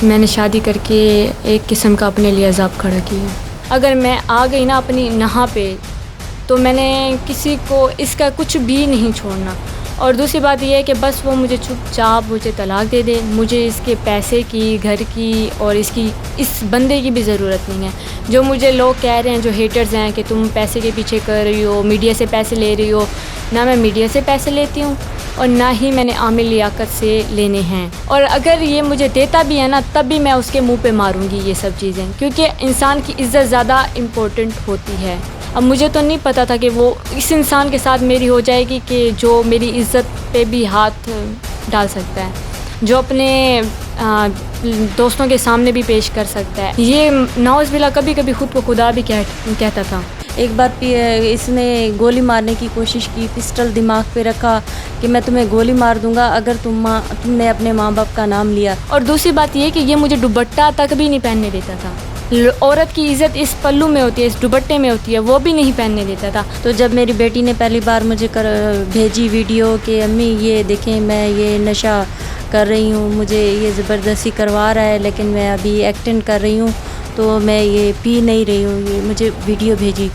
میں نے شادی کر کے ایک قسم کا اپنے لیے عذاب کھڑا کیا. اگر میں آ گئی نا اپنی نہا پہ تو میں نے کسی کو اس کا کچھ بھی نہیں چھوڑنا. اور دوسری بات یہ ہے کہ بس وہ مجھے چپ چاپ مجھے طلاق دے دے. مجھے اس کے پیسے کی, گھر کی اور اس بندے کی بھی ضرورت نہیں ہے. جو مجھے لوگ کہہ رہے ہیں, جو ہیٹرز ہیں کہ تم پیسے کے پیچھے کر رہی ہو, میڈیا سے پیسے لے رہی ہو, نہ میں میڈیا سے پیسے لیتی ہوں اور نہ ہی میں نے عامر لیاقت سے لینے ہیں. اور اگر یہ مجھے دیتا بھی ہے نا تب بھی میں اس کے منہ پہ ماروں گی یہ سب چیزیں, کیونکہ انسان کی عزت زیادہ امپورٹنٹ ہوتی ہے. اب مجھے تو نہیں پتہ تھا کہ وہ اس انسان کے ساتھ میری ہو جائے گی کہ جو میری عزت پہ بھی ہاتھ ڈال سکتا ہے, جو اپنے دوستوں کے سامنے بھی پیش کر سکتا ہے. یہ نعوذ باللہ کبھی کبھی خود کو خدا بھی کہتا تھا. ایک بار اس نے گولی مارنے کی کوشش کی, پسٹل دماغ پہ رکھا کہ میں تمہیں گولی مار دوں گا اگر تم نے اپنے ماں باپ کا نام لیا. اور دوسری بات یہ کہ یہ مجھے دوپٹہ تک بھی نہیں پہننے دیتا تھا. عورت کی عزت اس پلو میں ہوتی ہے, اس دوپٹے میں ہوتی ہے, وہ بھی نہیں پہننے دیتا تھا. تو جب میری بیٹی نے پہلی بار مجھے بھیجی ویڈیو کہ امی یہ دیکھیں میں یہ نشہ کر رہی ہوں, مجھے یہ زبردستی کروا رہا ہے لیکن میں ابھی ایکٹنگ کر رہی ہوں تو میں یہ پی نہیں رہی ہوں, یہ مجھے ویڈیو بھیجی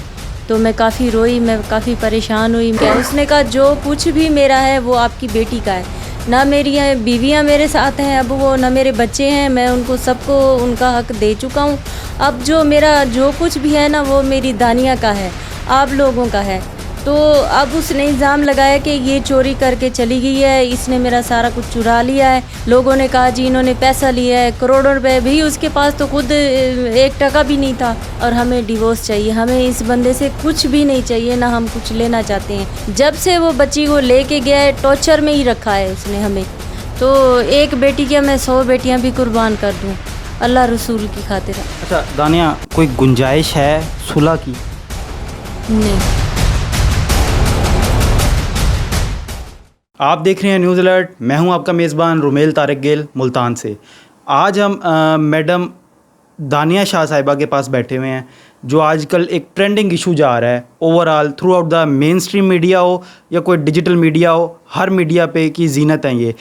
تو میں کافی روئی, میں کافی پریشان ہوئی. اس نے کہا جو کچھ بھی میرا ہے وہ آپ کی بیٹی کا ہے, نہ میری بیویاں میرے ساتھ ہیں اب, وہ نہ میرے بچے ہیں, میں ان کو سب کو ان کا حق دے چکا ہوں. اب جو میرا جو کچھ بھی ہے نا وہ میری دانیہ کا ہے, آپ لوگوں کا ہے. تو اب اس نے الزام لگایا کہ یہ چوری کر کے چلی گئی ہے, اس نے میرا سارا کچھ چرا لیا ہے. لوگوں نے کہا جی انہوں نے پیسہ لیا ہے, کروڑوں روپے بھی اس کے پاس تو خود 1 ٹکا بھی نہیں تھا. اور ہمیں ڈیورس چاہیے, ہمیں اس بندے سے کچھ بھی نہیں چاہیے, نہ ہم کچھ لینا چاہتے ہیں. جب سے وہ بچی کو لے کے گیا ہے ٹارچر میں ہی رکھا ہے اس نے ہمیں. تو ایک بیٹی کیا میں 100 بیٹیاں بھی قربان کر دوں اللہ رسول کی خاطر. اچھا دانیہ, کوئی گنجائش ہے صلح کی؟ نہیں. آپ دیکھ رہے ہیں نیوز الرٹ, میں ہوں آپ کا میزبان رومیل طارق گیل ملتان سے. آج ہم میڈم دانیہ شاہ صاحبہ کے پاس بیٹھے ہوئے ہیں, جو آج کل ایک ٹرینڈنگ ایشو جا رہا ہے overall throughout the mainstream media ہو یا کوئی ڈیجیٹل میڈیا ہو, ہر میڈیا پہ کی زینت ہیں یہ.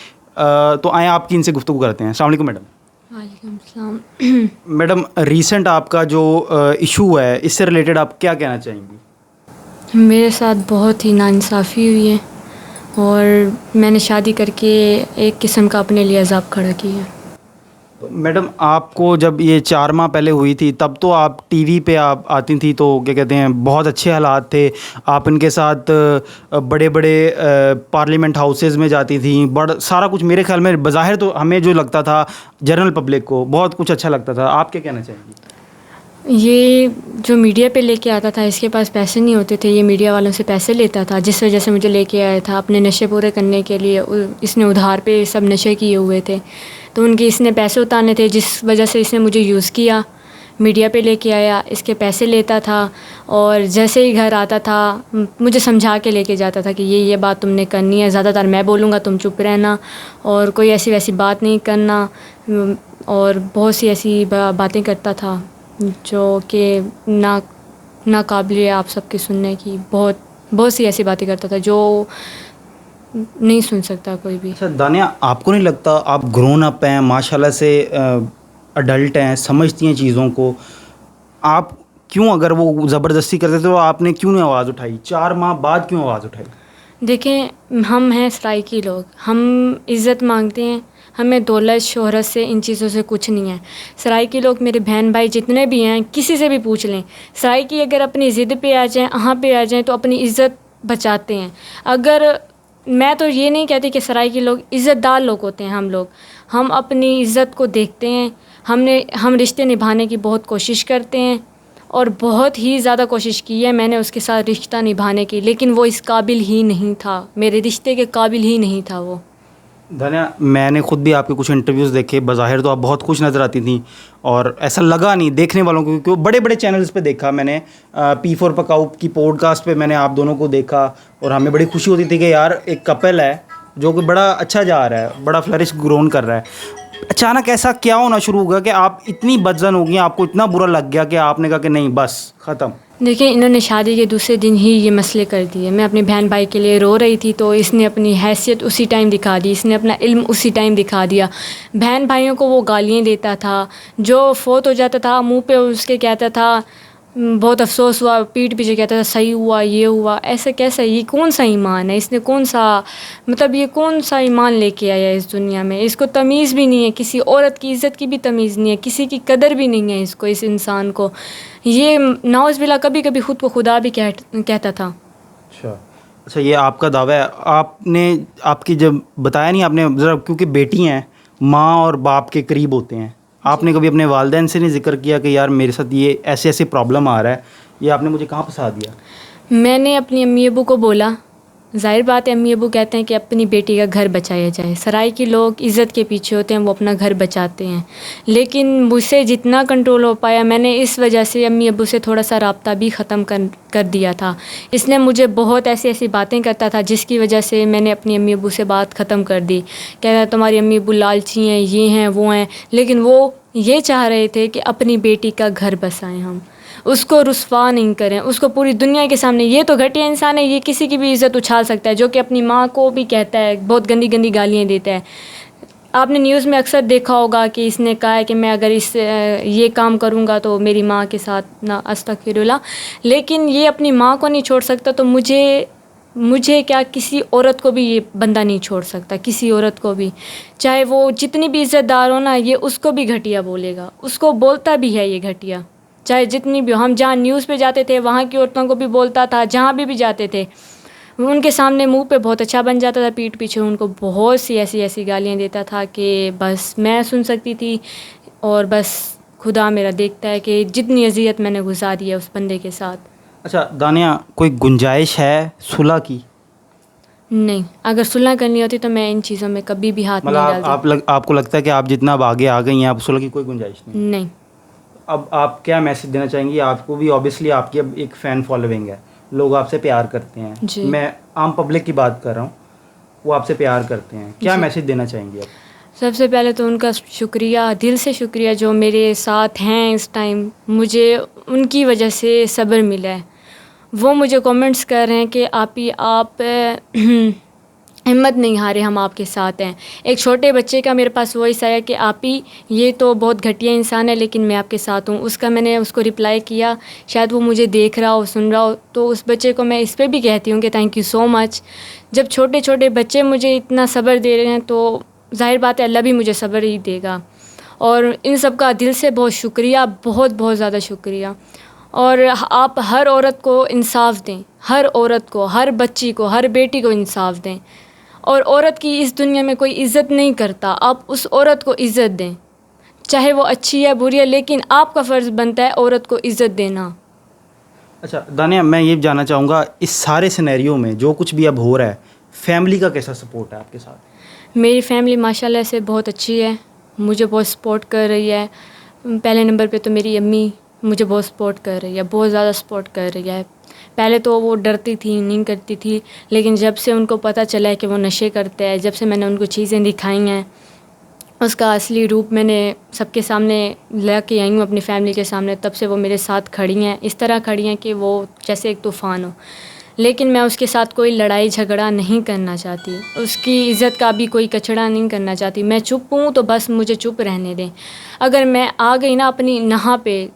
تو آئیں آپ کی ان سے گفتگو کرتے ہیں. السلام علیکم میڈم. وعلیکم السلام. میڈم, ریسنٹ آپ کا جو ایشو ہے اس سے ریلیٹڈ آپ کیا کہنا چاہیں گی؟ میرے ساتھ بہت ہی ناانصافی ہوئی ہے اور میں نے شادی کر کے ایک قسم کا اپنے لیے عذاب کھڑا کیا. میڈم, آپ کو جب یہ 4 ماہ پہلے ہوئی تھی تب تو آپ ٹی وی پہ آپ آتی تھیں تو کیا کہتے ہیں بہت اچھے حالات تھے, آپ ان کے ساتھ بڑے بڑے پارلیمنٹ ہاؤسز میں جاتی تھیں, سارا کچھ میرے خیال میں بظاہر تو ہمیں جو لگتا تھا جنرل پبلک کو بہت کچھ اچھا لگتا تھا. آپ کیا کہنا چاہیں گی؟ یہ جو میڈیا پہ لے کے آتا تھا اس کے پاس پیسے نہیں ہوتے تھے, یہ میڈیا والوں سے پیسے لیتا تھا, جس وجہ سے مجھے لے کے آیا تھا اپنے نشے پورے کرنے کے لیے. اس نے ادھار پہ سب نشے کیے ہوئے تھے تو ان کے اس نے پیسے اتارنے تھے, جس وجہ سے اس نے مجھے یوز کیا, میڈیا پہ لے کے آیا, اس کے پیسے لیتا تھا اور جیسے ہی گھر آتا تھا مجھے سمجھا کے لے کے جاتا تھا کہ یہ بات تم نے کرنی ہے, زیادہ تر میں بولوں گا تم چپ رہنا اور کوئی ایسی ویسی بات نہیں کرنا. اور بہت سی ایسی باتیں کرتا تھا جو کہ نا قابل ہے آپ سب کے سننے کی. بہت سی ایسی باتیں کرتا تھا جو نہیں سن سکتا کوئی بھی. اچھا دانیہ, آپ کو نہیں لگتا آپ گرون اپ ہیں, ماشاء اللہ سے اڈلٹ ہیں, سمجھتی ہیں چیزوں کو, آپ کیوں اگر وہ زبردستی کرتے تو آپ نے کیوں نہیں آواز اٹھائی؟ 4 ماہ بعد کیوں آواز اٹھائی؟ دیکھیں, ہم ہیں سرائیکی لوگ, ہم عزت مانگتے ہیں, ہمیں دولت شہرت سے ان چیزوں سے کچھ نہیں ہے. سرائیکی لوگ میرے بہن بھائی جتنے بھی ہیں کسی سے بھی پوچھ لیں, سرائیکی اگر اپنی ضد پہ آ جائیں, یہاں پہ آ جائیں تو اپنی عزت بچاتے ہیں. اگر میں تو یہ نہیں کہتی کہ سرائیکی لوگ عزت دار لوگ ہوتے ہیں, ہم اپنی عزت کو دیکھتے ہیں, ہم رشتے نبھانے کی بہت کوشش کرتے ہیں اور بہت ہی زیادہ کوشش کی ہے میں نے اس کے ساتھ رشتہ نبھانے کی, لیکن وہ اس قابل ہی نہیں تھا, میرے رشتے کے قابل ہی نہیں تھا وہ. دانیہ, میں نے خود بھی آپ کے کچھ انٹرویوز دیکھے, بظاہر تو آپ بہت خوش نظر آتی تھیں اور ایسا لگا نہیں دیکھنے والوں کو, کیونکہ بڑے بڑے چینلز پہ دیکھا میں نے, P4 پکاؤ کی پوڈ کاسٹ پہ میں نے آپ دونوں کو دیکھا اور ہمیں بڑی خوشی ہوتی تھی کہ یار ایک کپل ہے جو کہ بڑا اچھا جا رہا ہے, بڑا فلرش گرون کر رہا ہے. अचानक ऐसा क्या होना शुरू हो गया कि आप इतनी बदजन हो गई, आपको इतना बुरा लग गया कि आपने कहा कि नहीं बस ख़त्म? देखिए, इन्होंने शादी के दूसरे दिन ही ये मसले कर दिए। मैं अपने बहन भाई के लिए रो रही थी तो इसने अपनी हैसियत उसी टाइम दिखा दी, इसने अपना इल्म उसी टाइम दिखा दिया। बहन भाइयों को वो गालियाँ देता था, जो फोत हो जाता था मुंह पे उसके कहता था बहुत अफसोस हुआ, पीठ पीछे कहता था सही हुआ, ये हुआ। ऐसे कैसा, ये कौन सा ईमान है? इसने कौन सा, मतलब ये कौन सा ईमान लेके आया इस दुनिया में? इसको तमीज़ भी नहीं है, किसी औरत की इज़्ज़त की भी तमीज़ नहीं है, किसी की कदर भी नहीं है इसको, इस इंसान को। ये नाउज़ बिल्ला कभी कभी ख़ुद को खुदा भी कहता था। अच्छा, ये आपका दावा है। आपने आपकी जब बताया नहीं आपने ज़रा, क्योंकि बेटी हैं, माँ और बाप के करीब होते हैं, आपने कभी अपने वालिदैन से नहीं ज़िक्र किया कि यार मेरे साथ ये ऐसे ऐसे प्रॉब्लम आ रहा है, ये आपने मुझे कहाँ फंसा दिया? मैंने अपनी अम्मी अबू को बोला। ज़ाहिर बात है, अम्मी अबू कहते हैं कि अपनी बेटी का घर बचाया जाए। सराय के लोग इज़्ज़त के पीछे होते हैं, वो अपना घर बचाते हैं। लेकिन मुझसे जितना कंट्रोल हो पाया, मैंने इस वजह से अम्मी अबू से थोड़ा सा रब्ता भी ख़त्म कर दिया था। इसने मुझे बहुत ऐसी ऐसी बातें करता था जिसकी वजह से मैंने अपनी अम्मी अबू से बात ख़त्म कर दी। कहता था तुम्हारी अम्मी अबू लालची हैं, ये हैं वो हैं। लेकिन वो ये चाह रहे थे कि अपनी बेटी का घर बसाएं, हम उसको रुस्वा नहीं करें, उसको पूरी दुनिया के सामने। ये तो घटिया इंसान है, ये किसी की भी इज़्ज़त उछाल सकता है, जो कि अपनी माँ को भी कहता है, बहुत गंदी गंदी गालियाँ देता है। आपने न्यूज़ में अक्सर देखा होगा कि इसने कहा है कि मैं अगर ये काम करूँगा तो मेरी माँ के साथ ना, अस्तगफिरुल्लाह। लेकिन ये अपनी माँ को नहीं छोड़ सकता, तो मुझे क्या, किसी औरत को भी ये बंदा नहीं छोड़ सकता, किसी औरत को भी, चाहे वो जितनी भी इज़्ज़तदार हो ना, ये उसको भी घटिया बोलेगा, उसको बोलता भी है ये घटिया, चाहे जितनी भी। हम जहाँ न्यूज़ पे जाते थे वहाँ की औरतों को भी बोलता था, जहाँ भी जाते थे उनके सामने मुंह पे बहुत अच्छा बन जाता था, पीठ पीछे उनको बहुत सी ऐसी ऐसी गालियाँ देता था कि बस मैं सुन सकती थी, और बस खुदा मेरा देखता है कि जितनी अजियत मैंने गुजारी है उस बंदे के साथ। अच्छा दानिया, कोई गुंजाइश है सुलह की? नहीं, अगर सुलह करनी होती तो मैं इन चीज़ों में कभी भी हाथ नहीं डालती। आपको लगता है कि आप जितना अब आगे आ गई हैं, आप सुलह की कोई गुंजाइश नहीं? अब आप क्या मैसेज देना चाहेंगी? आपको भी ऑब्वियसली आपकी अब एक फ़ैन फॉलोइंग है, लोग आपसे प्यार करते हैं, मैं आम पब्लिक की बात कर रहा हूँ, वो आपसे प्यार करते हैं, क्या मैसेज देना चाहेंगी आप? सबसे पहले तो उनका शुक्रिया, दिल से शुक्रिया, जो मेरे साथ हैं इस टाइम। मुझे उनकी वजह से सब्र मिला है। वो मुझे कमेंट्स कर रहे हैं कि आप हिम्मत नहीं हारे, हम आपके साथ हैं। एक छोटे बच्चे का मेरे पास वॉइस आया कि आप ही, ये तो बहुत घटिया इंसान है लेकिन मैं आपके साथ हूँ। मैंने उसको रिप्लाई किया, शायद वो मुझे देख रहा हो, सुन रहा हो, तो उस बच्चे को मैं इस पर भी कहती हूँ कि थैंक यू सो मच। जब छोटे छोटे बच्चे मुझे इतना सब्र दे रहे हैं तो ज़ाहिर बात है अल्लाह भी मुझे सब्र ही देगा। और इन सब का दिल से बहुत शुक्रिया, बहुत बहुत ज़्यादा शुक्रिया। और आप हर औरत को इंसाफ दें, हर औरत को, हर बच्ची को, हर बेटी को इंसाफ दें। और औरत की इस दुनिया में कोई इज़्ज़त नहीं करता, आप उस औरत को इज़्ज़त दें, चाहे वो अच्छी है बुरी है, लेकिन आपका फ़र्ज़ बनता है औरत को इज़्ज़त देना। अच्छा दानिया, मैं ये जानना चाहूँगा, इस सारे सिनेरियो में जो कुछ भी अब हो रहा है, फैमिली का कैसा सपोर्ट है आपके साथ? मेरी फैमिली माशाल्लाह से बहुत अच्छी है, मुझे बहुत सपोर्ट कर रही है। पहले नंबर पे तो मेरी अम्मी मुझे बहुत सपोर्ट कर रही है, बहुत ज़्यादा सपोर्ट कर रही है। पहले तो वो डरती थी, नहीं करती थी, लेकिन जब से उनको पता चला है कि वो नशे करते हैं, जब से मैंने उनको चीज़ें दिखाई हैं, उसका असली रूप मैंने सबके सामने ला के आई हूँ, अपनी फैमिली के सामने, तब से वो मेरे साथ खड़ी हैं, इस तरह खड़ी हैं कि वो जैसे एक तूफ़ान हो। लेकिन मैं उसके साथ कोई लड़ाई झगड़ा नहीं करना चाहती, उसकी इज़्ज़त का भी कोई कचड़ा नहीं करना चाहती। मैं चुप हूँ तो बस मुझे चुप रहने दें। अगर मैं आ गई ना अपनी नहा पे,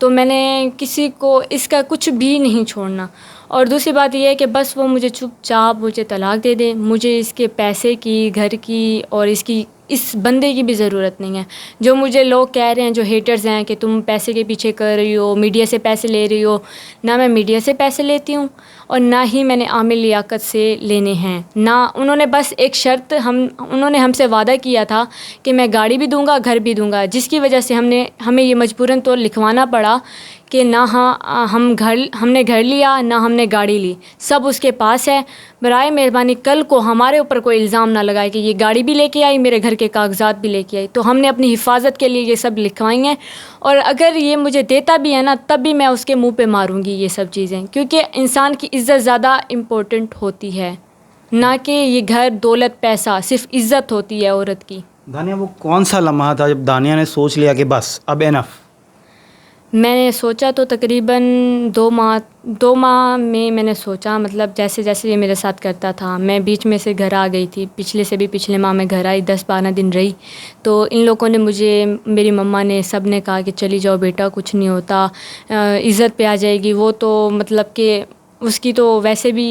तो मैंने किसी को इसका कुछ भी नहीं छोड़ना। और दूसरी बात यह है कि बस वो मुझे चुपचाप मुझे तलाक दे दे, मुझे इसके पैसे की, घर की और इस बंदे की भी ज़रूरत नहीं है। जो मुझे लोग कह रहे हैं, जो हेटर्स हैं, कि तुम पैसे के पीछे कर रही हो, मीडिया से पैसे ले रही हो, ना मैं मीडिया से पैसे लेती हूँ और ना ही मैंने आमिर लियाकत से लेने हैं। ना उन्होंने, बस एक शर्त उन्होंने हमसे वादा किया था कि मैं गाड़ी भी दूंगा, घर भी दूंगा, जिसकी वजह से हमें ये मजबूरन तो लिखवाना पड़ा कि ना हमने घर लिया, ना हमने गाड़ी ली, सब उसके पास है। बराए मेहरबानी कल को हमारे ऊपर कोई इल्ज़ाम ना लगाए कि ये गाड़ी भी लेके आई, मेरे घर के कागजात भी लेके आई। तो हमने अपनी हिफाजत के लिए ये सब लिखवाई हैं, और अगर ये मुझे देता भी है ना, तब भी मैं उसके मुंह पे मारूंगी ये सब चीज़ें, क्योंकि इंसान की इज़्ज़त ज़्यादा इम्पोर्टेंट होती है, ना कि ये घर, दौलत, पैसा। सिर्फ इज़्ज़त होती है औरत की। दानिया, वो कौन सा लम्हा था जब दानिया ने सोच लिया कि बस अब एनफ? मैंने सोचा तो तकरीबन 2 माह में मैंने सोचा, मतलब जैसे जैसे ये मेरे साथ करता था, मैं बीच में से घर आ गई थी, पिछले से भी पिछले माह में घर आई, 10-12 दिन रही, तो इन लोगों ने मुझे, मेरी मम्मा ने, सब ने कहा कि चली जाओ बेटा, कुछ नहीं होता, इज़्ज़त पे आ जाएगी। वो तो मतलब कि उसकी तो वैसे भी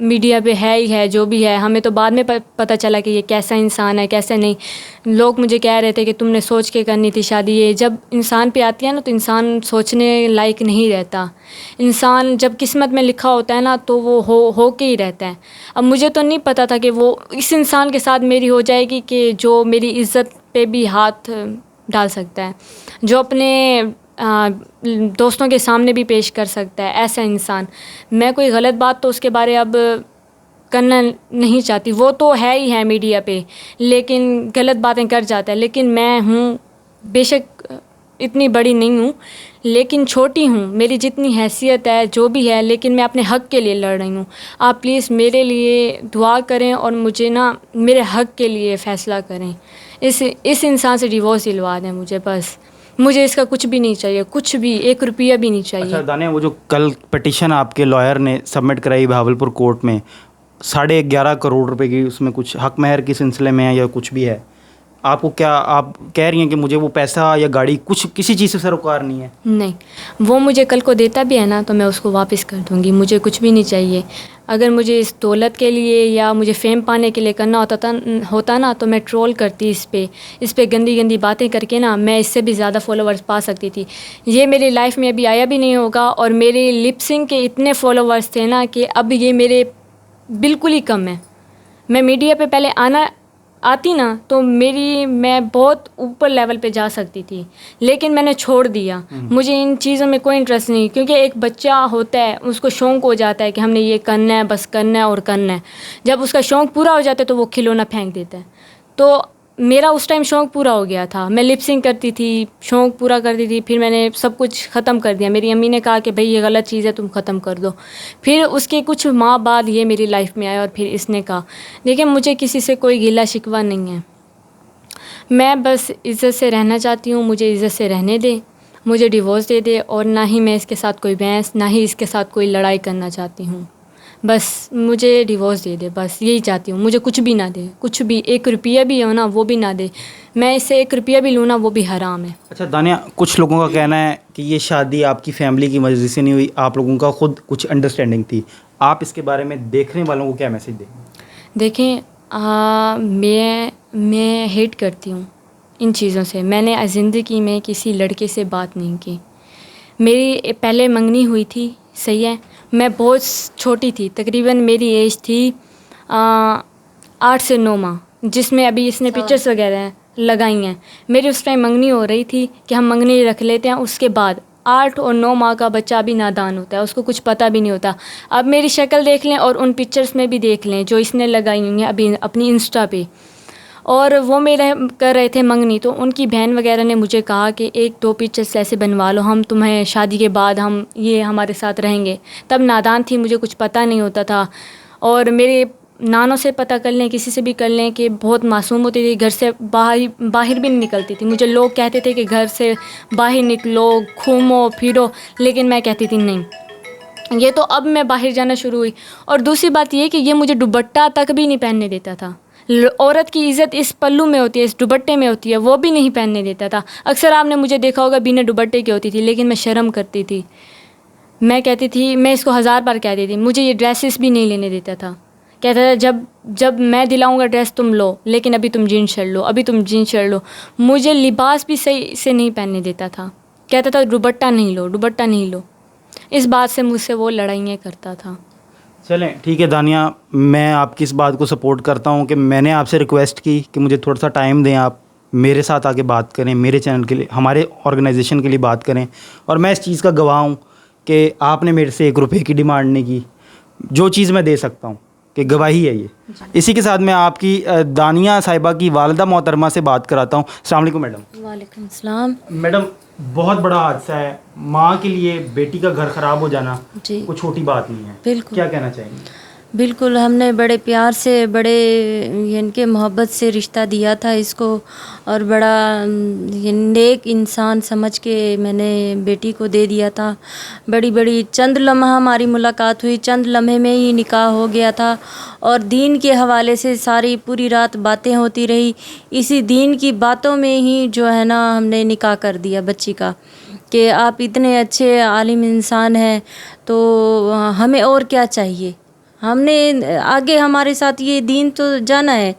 मीडिया पे है ही है, जो भी है, हमें तो बाद में पता चला कि ये कैसा इंसान है, कैसा नहीं। लोग मुझे कह रहे थे कि तुमने सोच के करनी थी शादी। ये जब इंसान पे आती है ना, तो इंसान सोचने लायक नहीं रहता। इंसान जब किस्मत में लिखा होता है ना, तो वो हो के ही रहता है। अब मुझे तो नहीं पता था कि वो इस इंसान के साथ मेरी हो जाएगी कि जो मेरी इज़्ज़त पे भी हाथ डाल सकता है, जो अपने दोस्तों के सामने भी पेश कर सकता है, ऐसा इंसान। मैं कोई गलत बात तो उसके बारे अब करना नहीं चाहती। वो तो है ही है मीडिया पे, लेकिन गलत बातें कर जाता है। लेकिन मैं हूँ, बेशक इतनी बड़ी नहीं हूँ, लेकिन छोटी हूँ, मेरी जितनी हैसियत है, जो भी है, लेकिन मैं अपने हक़ के लिए लड़ रही हूँ। आप प्लीज़ मेरे लिए दुआ करें और मुझे ना मेरे हक़ के लिए फ़ैसला करें। इस इंसान से डिवोर्स दिलवा दें मुझे, बस। मुझे इसका कुछ भी नहीं चाहिए, कुछ भी, 1 रुपया भी नहीं चाहिए। अच्छा दानिया, वो जो कल पिटीशन आपके लॉयर ने सबमिट कराई भावलपुर कोर्ट में, 11.5 करोड़ रुपए की, उसमें कुछ हक महर के सिलसिले में है या कुछ भी है, आपको क्या, आप कह रही हैं कि मुझे वो पैसा या गाड़ी कुछ किसी चीज़ से सरोकार नहीं है? नहीं, वो मुझे कल को देता भी है ना, तो मैं उसको वापस कर दूँगी। मुझे कुछ भी नहीं चाहिए। अगर मुझे इस दौलत के लिए या मुझे फ़ेम पाने के लिए करना होता ना, तो मैं ट्रोल करती इस पे गंदी गंदी बातें करके ना, मैं इससे भी ज़्यादा फॉलोवर्स पा सकती थी। ये मेरी लाइफ में अभी आया भी नहीं होगा, और मेरे लिप सिंक के इतने फॉलोवर्स थे ना कि अब ये मेरे बिल्कुल ही कम है। मैं मीडिया पे पहले आती ना, तो मैं बहुत ऊपर लेवल पे जा सकती थी, लेकिन मैंने छोड़ दिया। मुझे इन चीज़ों में कोई इंटरेस्ट नहीं, क्योंकि एक बच्चा होता है, उसको शौक़ हो जाता है कि हमने ये करना है, बस करना है और करना है। जब उसका शौक़ पूरा हो जाता है तो वो खिलौना फेंक देता है। तो मेरा उस टाइम शौक़ पूरा हो गया था, मैं लिप सिंक करती थी, शौक़ पूरा करती थी, फिर मैंने सब कुछ ख़त्म कर दिया। मेरी अम्मी ने कहा कि भाई ये गलत चीज़ है, तुम ख़त्म कर दो। फिर उसके कुछ माह बाद ये मेरी लाइफ में आया, और फिर इसने कहा, देखिए मुझे किसी से कोई गिला शिकवा नहीं है, मैं बस इज़्ज़त से रहना चाहती हूँ, मुझे इज़्ज़त से रहने दे, मुझे डिवोर्स दे दे, और ना ही मैं इसके साथ कोई बहस, ना ही इसके साथ कोई लड़ाई करना चाहती हूँ। बस मुझे डिवोर्स दे दे, बस यही चाहती हूँ। मुझे कुछ भी ना दे, कुछ भी, 1 रुपया भी हो ना, वो भी ना दे। मैं इससे 1 रुपया भी लूँ ना, वो भी हराम है। अच्छा दानिया, कुछ लोगों का कहना है कि ये शादी आपकी फैमिली की मर्ज़ी से नहीं हुई, आप लोगों का खुद कुछ अंडरस्टैंडिंग थी। आप इसके बारे में देखने वालों को क्या मैसेज देंगे? देखें, मैं हेट करती हूँ इन चीज़ों से। मैंने ज़िंदगी में किसी लड़के से बात नहीं की। मेरी पहले मंगनी हुई थी, सही है, मैं बहुत छोटी थी, तकरीबन मेरी एज थी 8 से 9 माह, जिसमें अभी इसने पिक्चर्स वगैरह लगाई हैं। मेरी उस टाइम मंगनी हो रही थी कि हम मंगनी रख लेते हैं। उसके बाद 8 और 9 माह का बच्चा भी नादान होता है, उसको कुछ पता भी नहीं होता। अब मेरी शक्ल देख लें और उन पिक्चर्स में भी देख लें जो इसने लगाई हुई हैं अभी अपनी इंस्टा पे, और वो मेरे कर रहे थे मंगनी। तो उनकी बहन वगैरह ने मुझे कहा कि 1-2 पिक्चर्स ऐसे बनवा लो, हम तुम्हें शादी के बाद हम ये हमारे साथ रहेंगे। तब नादान थी, मुझे कुछ पता नहीं होता था, और मेरे नानों से पता कर लें, किसी से भी कर लें, कि बहुत मासूम होती थी, घर से बाहर भी नहीं निकलती थी। मुझे लोग कहते थे कि घर से बाहर निकलो, घूमो फिरो, लेकिन मैं कहती थी नहीं। ये तो अब मैं बाहर जाना शुरू हुई। और दूसरी बात ये कि ये मुझे दुपट्टा तक भी नहीं पहनने देता था। औरत की इज़्ज़त इस पल्लू में होती है, इस दुपट्टे में होती है, वो भी नहीं पहनने देता था। अक्सर आपने मुझे देखा होगा बिना दुपट्टे की होती थी, लेकिन मैं शर्म करती थी। मैं कहती थी, मैं इसको 1000 बार कहती थी, मुझे ये ड्रेसेस भी नहीं लेने देता था। कहता था जब मैं दिलाऊंगा ड्रेस तुम लो, लेकिन अभी तुम जीन्स शर्ट लो, अभी तुम जीन्स शर्ट लो। मुझे लिबास भी सही से नहीं पहनने देता था। कहता था दुपट्टा नहीं लो, दुपट्टा नहीं लो। इस बात से मुझसे वो लड़ाइयाँ करता था। चलें ठीक है दानिया, मैं आपकी इस बात को सपोर्ट करता हूँ कि मैंने आपसे रिक्वेस्ट की कि मुझे थोड़ा सा टाइम दें, आप मेरे साथ आके बात करें, मेरे चैनल के लिए, हमारे ऑर्गेनाइजेशन के लिए बात करें। और मैं इस चीज़ का गवाह हूँ कि आपने मेरे से 1 रुपये की डिमांड नहीं की। जो चीज़ मैं दे सकता हूँ कि गवाही है ये। इसी के साथ मैं आपकी दानिया साहिबा की वालिदा मोहतरमा से बात कराता हूँ। अस्सलाम वालेकुम मैडम। वालेकुम सलाम। मैडम, बहुत बड़ा हादसा है, माँ के लिए बेटी का घर ख़राब हो जाना जी, कोई छोटी बात नहीं है। बिल्कुल। क्या कहना चाहेंगे? بالکل ہم نے بڑے پیار سے بڑے یعنی کہ محبت سے رشتہ دیا تھا اس کو، اور بڑا نیک انسان سمجھ کے میں نے بیٹی کو دے دیا تھا۔ بڑی چند لمحہ ہماری ملاقات ہوئی، چند لمحے میں ہی نکاح ہو گیا تھا، اور دین کے حوالے سے ساری پوری رات باتیں ہوتی رہی۔ اسی دین کی باتوں میں ہی جو ہے نا ہم نے نکاح کر دیا بچی کا، کہ آپ اتنے اچھے عالم انسان ہیں تو ہمیں اور کیا چاہیے، ہم نے آگے ہمارے ساتھ یہ دین تو جانا ہے،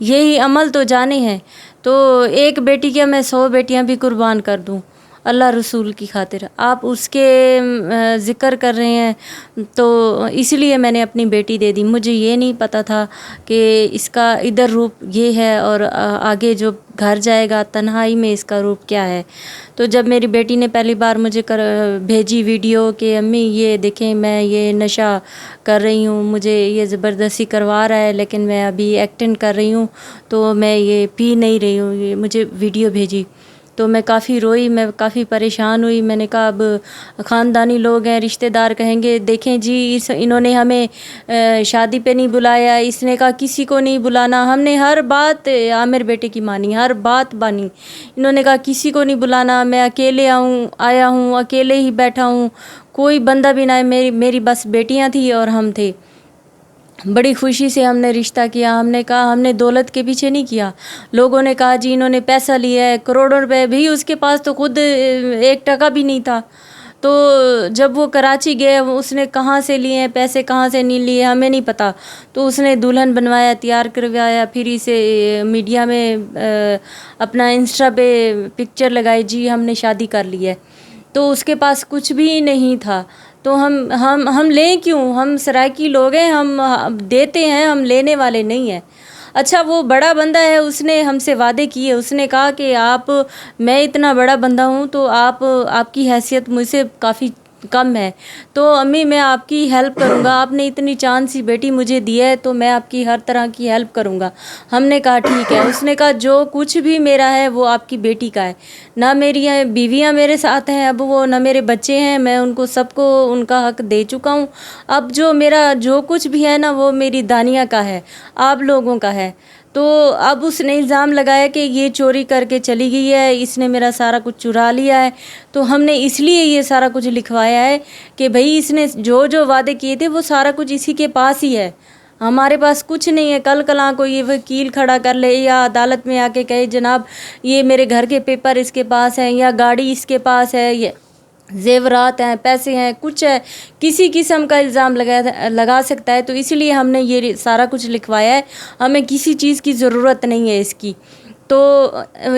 یہی عمل تو جانے ہیں، تو ایک بیٹی کیا میں 100 بیٹیاں بھی قربان کر دوں اللہ رسول کی خاطر۔ آپ اس کے ذکر کر رہے ہیں تو اس لیے میں نے اپنی بیٹی دے دی۔ مجھے یہ نہیں پتہ تھا کہ اس کا ادھر روپ یہ ہے اور آگے جو گھر جائے گا تنہائی میں اس کا روپ کیا ہے۔ تو جب میری بیٹی نے پہلی بار مجھے بھیجی ویڈیو کہ امی یہ دیکھیں میں یہ نشہ کر رہی ہوں، مجھے یہ زبردستی کروا رہا ہے لیکن میں ابھی ایکٹنگ کر رہی ہوں تو میں یہ پی نہیں رہی ہوں، یہ مجھے ویڈیو بھیجی تو میں کافی روئی، میں کافی پریشان ہوئی۔ میں نے کہا اب خاندانی لوگ ہیں، رشتہ دار کہیں گے دیکھیں جی انہوں نے ہمیں شادی پہ نہیں بلایا، اس نے کہا کسی کو نہیں بلانا۔ ہم نے ہر بات عامر بیٹے کی مانی، ہر بات مانی۔ انہوں نے کہا کسی کو نہیں بلانا، میں اکیلے آیا ہوں، اکیلے ہی بیٹھا ہوں، کوئی بندہ بھی نہ ہے، میری بس بیٹیاں تھیں اور ہم تھے۔ بڑی خوشی سے ہم نے رشتہ کیا۔ ہم نے کہا ہم نے دولت کے پیچھے نہیں کیا۔ لوگوں نے کہا جی انہوں نے پیسہ لیا ہے کروڑوں روپے، بھی اس کے پاس تو خود 1 ٹکا بھی نہیں تھا۔ تو جب وہ کراچی گئے اس نے کہاں سے لیے ہیں پیسے، کہاں سے نہیں لیے ہمیں نہیں پتہ، تو اس نے دلہن بنوایا، تیار کروایا، پھر اسے میڈیا میں اپنا انسٹا پہ پکچر لگائی جی ہم نے شادی کر لی ہے، تو اس کے پاس کچھ بھی نہیں تھا۔ تو ہم لیں کیوں، ہم سرائکی لوگ ہیں، ہم دیتے ہیں، ہم لینے والے نہیں ہیں۔ اچھا وہ بڑا بندہ ہے، اس نے ہم سے وعدے کیے، اس نے کہا کہ میں اتنا بڑا بندہ ہوں تو آپ کی حیثیت مجھ سے کافی کم ہے، تو امی میں آپ کی ہیلپ کروں گا، آپ نے اتنی چاند سی بیٹی مجھے دی ہے تو میں آپ کی ہر طرح کی ہیلپ کروں گا۔ ہم نے کہا ٹھیک ہے۔ اس نے کہا جو کچھ بھی میرا ہے وہ آپ کی بیٹی کا ہے، نہ میری بیویاں میرے ساتھ ہیں اب، وہ نہ میرے بچے ہیں، میں ان کو سب کو ان کا حق دے چکا ہوں، اب جو کچھ بھی ہے نا وہ میری دانیہ کا ہے، آپ لوگوں کا ہے۔ تو اب اس نے الزام لگایا کہ یہ چوری کر کے چلی گئی ہے، اس نے میرا سارا کچھ چرا لیا ہے، تو ہم نے اس لیے یہ سارا کچھ لکھوایا ہے کہ بھئی اس نے جو وعدے کیے تھے وہ سارا کچھ اسی کے پاس ہی ہے، ہمارے پاس کچھ نہیں ہے۔ کل کلاں کو یہ وکیل کھڑا کر لے یا عدالت میں آ کے کہے جناب یہ میرے گھر کے پیپر اس کے پاس ہیں، یا گاڑی اس کے پاس ہے، یہ زیورات ہیں، پیسے ہیں، کچھ ہے، کسی قسم کا الزام لگا سکتا ہے، تو اس لیے ہم نے یہ سارا کچھ لکھوایا ہے، ہمیں کسی چیز کی ضرورت نہیں ہے اس کی۔ تو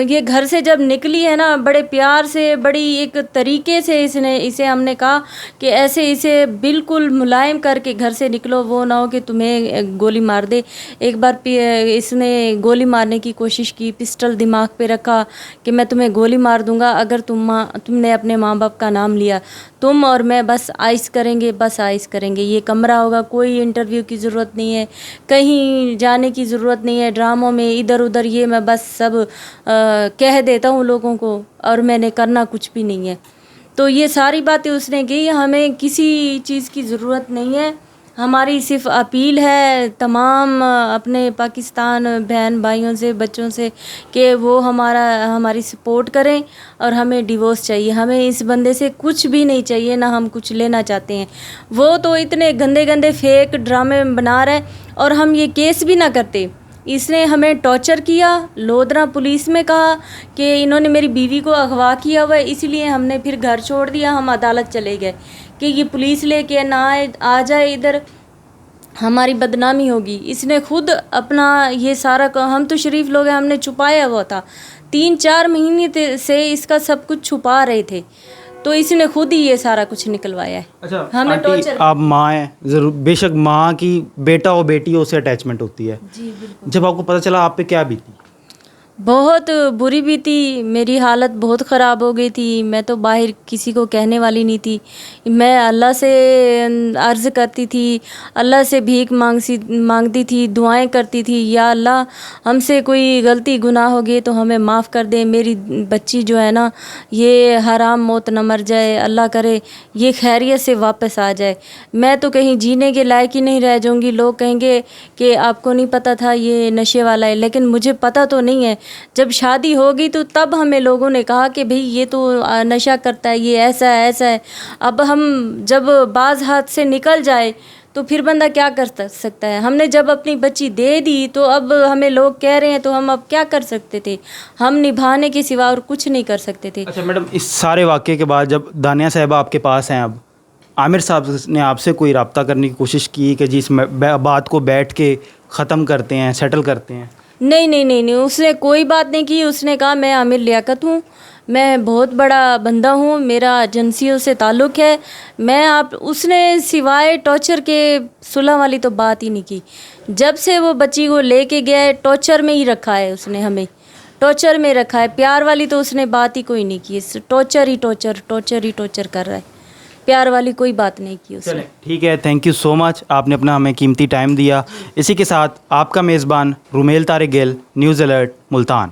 یہ گھر سے جب نکلی ہے نا بڑے پیار سے، بڑی ایک طریقے سے اسے ہم نے کہا کہ ایسے اسے بالکل ملائم کر کے گھر سے نکلو، وہ نہ ہو کہ تمہیں گولی مار دے۔ ایک بار اس نے گولی مارنے کی کوشش کی، پسٹل دماغ پہ رکھا کہ میں تمہیں گولی مار دوں گا اگر تم نے اپنے ماں باپ کا نام لیا، تم اور میں بس آئس کریں گے، بس آئس کریں گے، یہ کمرہ ہوگا، کوئی انٹرویو کی ضرورت نہیں ہے، کہیں جانے کی ضرورت نہیں ہے، ڈراموں میں ادھر ادھر یہ میں بس سب کہہ دیتا ہوں لوگوں کو، اور میں نے کرنا کچھ بھی نہیں ہے۔ تو یہ ساری باتیں اس نے کی، ہمیں کسی چیز کی ضرورت نہیں ہے، ہماری صرف اپیل ہے تمام اپنے پاکستان بہن بھائیوں سے، بچوں سے، کہ وہ ہماری سپورٹ کریں، اور ہمیں ڈیورس چاہیے، ہمیں اس بندے سے کچھ بھی نہیں چاہیے، نہ ہم کچھ لینا چاہتے ہیں۔ وہ تو اتنے گندے گندے فیک ڈرامے بنا رہے اور ہم یہ کیس بھی نہ کرتے۔ اس نے ہمیں ٹارچر کیا، لودھرا پولیس میں کہا کہ انہوں نے میری بیوی کو اغوا کیا ہوا ہے، اس لیے ہم نے پھر گھر چھوڑ دیا، ہم عدالت چلے گئے کہ یہ پولیس لے کے نہ آ جائے ادھر، ہماری بدنامی ہوگی۔ اس نے خود اپنا یہ سارا ہم تو شریف لوگ ہیں، ہم نے چھپایا ہوا تھا، 3-4 مہینے سے اس کا سب کچھ چھپا رہے تھے، تو اس نے خود ہی یہ سارا کچھ نکلوایا ہے۔ اچھا ہمیں آنٹی آپ ماں ہیں، ضرور بے شک ماں کی بیٹا ہو بیٹی ہو اسے اٹیچمنٹ ہوتی ہے، جی بالکل، جب آپ کو پتہ چلا آپ پہ کیا بیتی؟ بہت بری بھی تھی، میری حالت بہت خراب ہو گئی تھی، میں تو باہر کسی کو کہنے والی نہیں تھی، میں اللہ سے عرض کرتی تھی، اللہ سے بھیک مانگتی تھی، دعائیں کرتی تھی، یا اللہ ہم سے کوئی غلطی گناہ ہو گئے تو ہمیں معاف کر دے، میری بچی جو ہے نا یہ حرام موت نہ مر جائے، اللہ کرے یہ خیریت سے واپس آ جائے، میں تو کہیں جینے کے لائق ہی نہیں رہ جاؤں گی، لوگ کہیں گے کہ آپ کو نہیں پتہ تھا یہ نشے والا ہے، لیکن مجھے پتہ تو نہیں ہے، جب شادی ہوگی تو تب ہمیں لوگوں نے کہا کہ بھئی یہ تو نشہ کرتا ہے، یہ ایسا ہے ایسا ہے، اب ہم جب بعض ہاتھ سے نکل جائے تو پھر بندہ کیا کر سکتا ہے، ہم نے جب اپنی بچی دے دی تو اب ہمیں لوگ کہہ رہے ہیں تو ہم اب کیا کر سکتے تھے، ہم نبھانے کے سوا اور کچھ نہیں کر سکتے تھے۔ اچھا میڈم، اس سارے واقعے کے بعد جب دانیہ صاحبہ آپ کے پاس ہیں، اب عامر صاحب نے آپ سے کوئی رابطہ کرنے کی کوشش کی کہ جی اس بات کو بیٹھ کے ختم کرتے ہیں، سیٹل کرتے ہیں؟ نہیں، اس نے کوئی بات نہیں کی، اس نے کہا میں عامر لیاقت ہوں، میں بہت بڑا بندہ ہوں، میرا ایجنسیوں سے تعلق ہے، اس نے سوائے ٹارچر کے صلح والی تو بات ہی نہیں کی، جب سے وہ بچی کو لے کے گیا ہے ٹارچر میں ہی رکھا ہے، اس نے ہمیں ٹارچر میں رکھا ہے، پیار والی تو اس نے بات ہی کوئی نہیں کی، ٹارچر کر رہا ہے، پیار والی کوئی بات نہیں کی اس نے۔ چلیں ٹھیک ہے، تھینک یو سو مچ، آپ نے اپنا ہمیں قیمتی ٹائم دیا۔ اسی کے ساتھ آپ کا میزبان رومیل طارق گیل، نیوز الرٹ ملتان۔